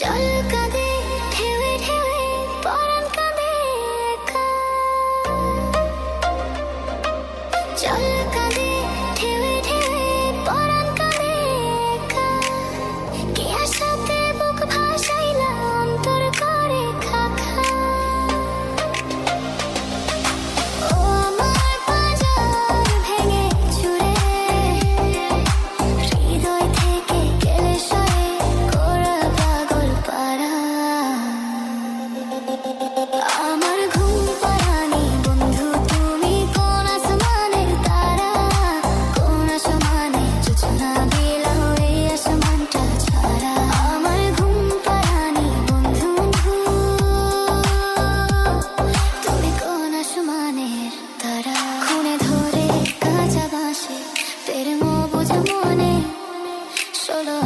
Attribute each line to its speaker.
Speaker 1: চল কাঁদে ঢেউে ঢেউে পরাণ কাঁদে একা। চল কাঁদে ঢেউে ঢেউে পরাণ কাঁদে একা। কে আশাতে বুক ভাসাইলা অন্তর করে খা খা। ও আমার পাঁজর ভেঙে চুরে হৃদয় থেকে গেলে সয়ে কোরা পাগল পারা। আমার ঘুম পাড়ানি বন্ধু তুমি কোন আসমানের তারা। কোন আসমানে জোছনা বিলাও এই আসমানটা ছাড়া। আমার ঘুম পাড়ানি বন্ধু তুমি কোন আসমানের তারা। খুনে ধরে কাঁচা বাঁশে প্রেম বোঝা মনে ষোলো